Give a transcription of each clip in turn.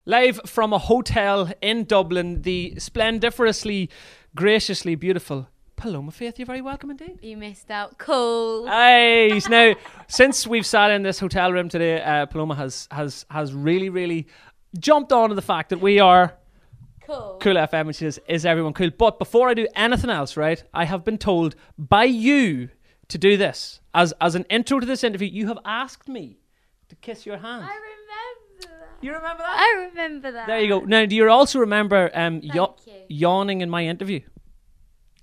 Live from a hotel in Dublin, the splendiferously, graciously beautiful Paloma Faith. You're very welcome indeed. You missed out. Cool. Hey, now, since we've sat in this hotel room today, Paloma has really, really jumped on to the fact that we are Cool FM, which is everyone cool. But before I do anything else, right, I have been told by you to do this. As an intro to this interview, you have asked me to kiss your hand. I remember that. You remember that? I remember that. There you go. Now, do you also remember you. yawning in my interview?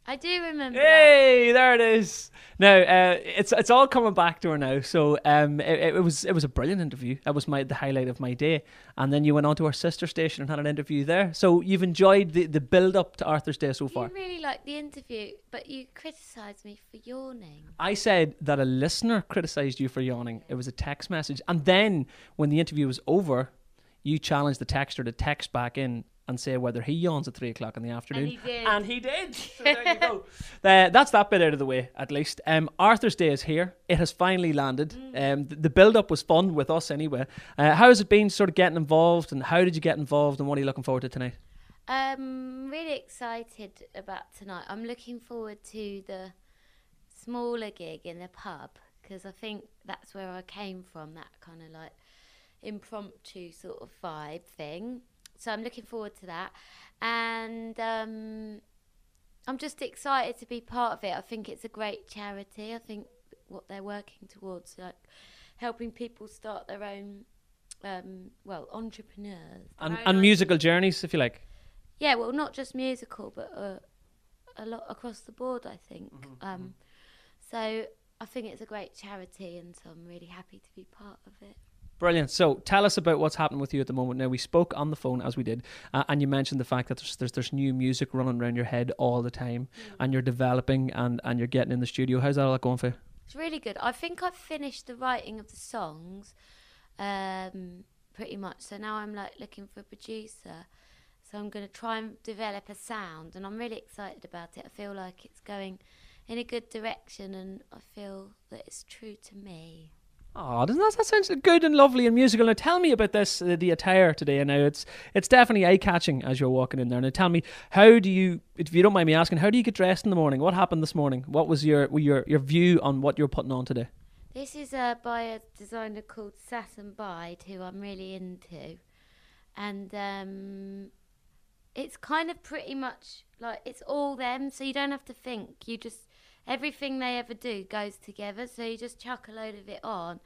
I do remember Hey, there it is. Now, it's all coming back to her now. So it was a brilliant interview. That was the highlight of my day. And then you went on to our sister station and had an interview there. So you've enjoyed the build up to Arthur's Day so far. You really liked the interview, but you criticised me for yawning. I said that a listener criticised you for yawning. It was a text message. And then when the interview was over, you challenged the texter to text back in and say whether he yawns at 3 o'clock in the afternoon. And he did. So there you go. That's that bit out of the way, at least. Arthur's Day is here. It has finally landed. The build-up was fun with us anyway. How has it been sort of getting involved, and how did you get involved, and what are you looking forward to tonight? Really excited about tonight. I'm looking forward to the smaller gig in the pub, because I think that's where I came from, that kind of like impromptu sort of vibe thing. So I'm looking forward to that, and I'm just excited to be part of it. I think it's a great charity. I think what they're working towards, like helping people start their own, entrepreneurs. And musical journeys, if you like. Yeah, well, not just musical, but a lot across the board, I think. So I think it's a great charity, and so I'm really happy to be part of it. Brilliant. So tell us about what's happening with you at the moment. Now, we spoke on the phone as we did, and you mentioned the fact that there's new music running around your head all the time, and you're developing and you're getting in the studio. How's that all going for you? It's really good. I think I've finished the writing of the songs pretty much. So now I'm like looking for a producer. So I'm going to try and develop a sound, and I'm really excited about it. I feel like it's going in a good direction, and I feel that it's true to me. Oh, doesn't that sound good and lovely and musical? Now tell me about this, the attire today. Now it's definitely eye-catching as you're walking in there. Now tell me, how do you, if you don't mind me asking, how do you get dressed in the morning? What happened this morning? What was your view on what you're putting on today? This is by a designer called Sass and Bide, who I'm really into, and it's kind of pretty much like it's all them, so you don't have to think. You just, everything they ever do goes together, so you just chuck a load of it on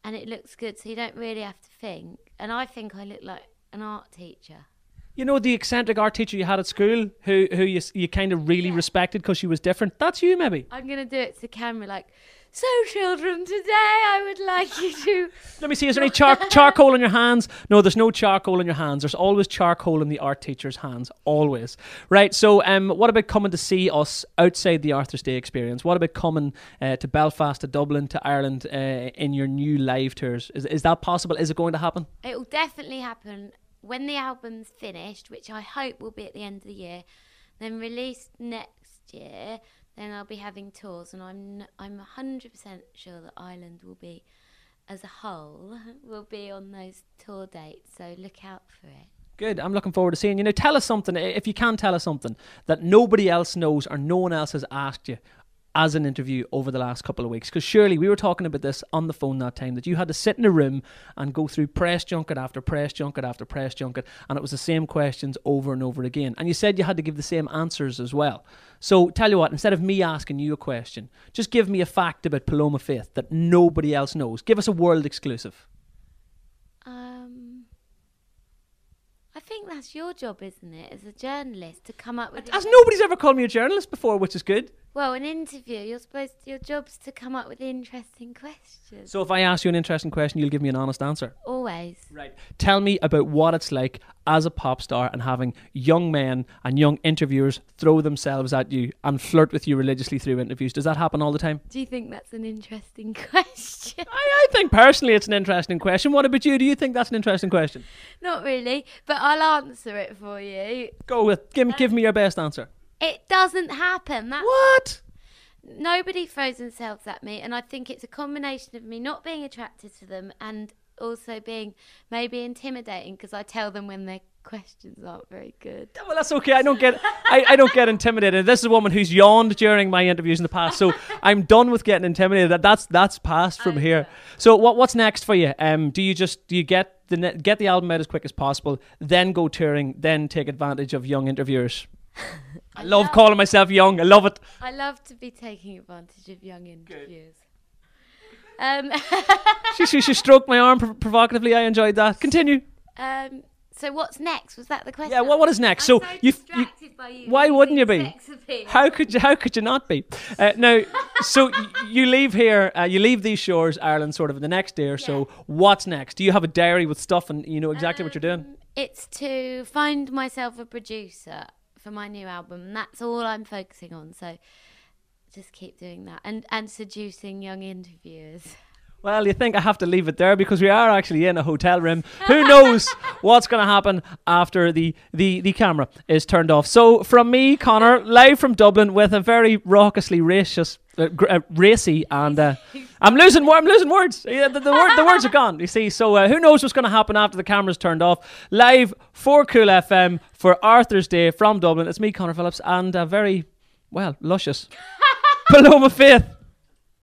and it looks good, so you don't really have to think. And I think I look like an art teacher. You know, the eccentric art teacher you had at school who you kind of really respected because she was different? That's you, maybe? I'm going to do it to camera like, so children, today I would like you to... Let me see, is there any charcoal in your hands? No, there's no charcoal in your hands. There's always charcoal in the art teacher's hands, always. Right, so what about coming to see us outside the Arthur's Day experience? What about coming to Belfast, to Dublin, to Ireland in your new live tours? Is that possible? Is it going to happen? It will definitely happen when the album's finished, which I hope will be at the end of the year, then released next year. Then I'll be having tours, and I'm 100% sure that Ireland will be, as a whole, will be on those tour dates. So look out for it. Good. I'm looking forward to seeing you. Now, tell us something, if you can tell us something that nobody else knows or no one else has asked you as an interview over the last couple of weeks. Because surely we were talking about this on the phone that time, that you had to sit in a room and go through press junket after press junket after press junket, and it was the same questions over and over again. And you said you had to give the same answers as well. So tell you what, instead of me asking you a question, just give me a fact about Paloma Faith that nobody else knows. Give us a world exclusive. I think that's your job, isn't it, as a journalist, to come up with... As nobody's ever called me a journalist before, which is good. Well, an interview, your job's to come up with interesting questions. So if I ask you an interesting question, you'll give me an honest answer? Always. Right. Tell me about what it's like as a pop star and having young men and young interviewers throw themselves at you and flirt with you religiously through interviews. Does that happen all the time? Do you think that's an interesting question? I think personally it's an interesting question. What about you? Do you think that's an interesting question? Not really, but I'll answer it for you. Go with, give me your best answer. It doesn't happen. What? Nobody throws themselves at me, and I think it's a combination of me not being attracted to them and also being maybe intimidating because I tell them when their questions aren't very good. Well, that's okay. I don't get intimidated. This is a woman who's yawned during my interviews in the past, so I'm done with getting intimidated. That's past from here. So what's next for you? Do you get the album out as quick as possible, then go touring, then take advantage of young interviewers? I love calling myself young. I love it. I love to be taking advantage of young interviewers. She stroked my arm provocatively. I enjoyed that. Continue. So what's next? Was that the question? Yeah. What is next? I'm so distracted by you. Why wouldn't you be? Sex appeal. How could you not be? Now, so you leave here. You leave these shores, Ireland, sort of in the next day or so. What's next? Do you have a diary with stuff and you know exactly what you're doing? It's to find myself a producer for my new album. That's all I'm focusing on. So just keep doing that and seducing young interviewers. Well, you think I have to leave it there because we are actually in a hotel room. Who knows what's going to happen after the camera is turned off. So from me, Connor, live from Dublin with a very raucously racy and I'm losing words. Yeah, the words are gone. You see, so who knows what's going to happen after the camera's turned off? Live for Cool FM for Arthur's Day from Dublin. It's me, Connor Phillips, and a very luscious Paloma Faith.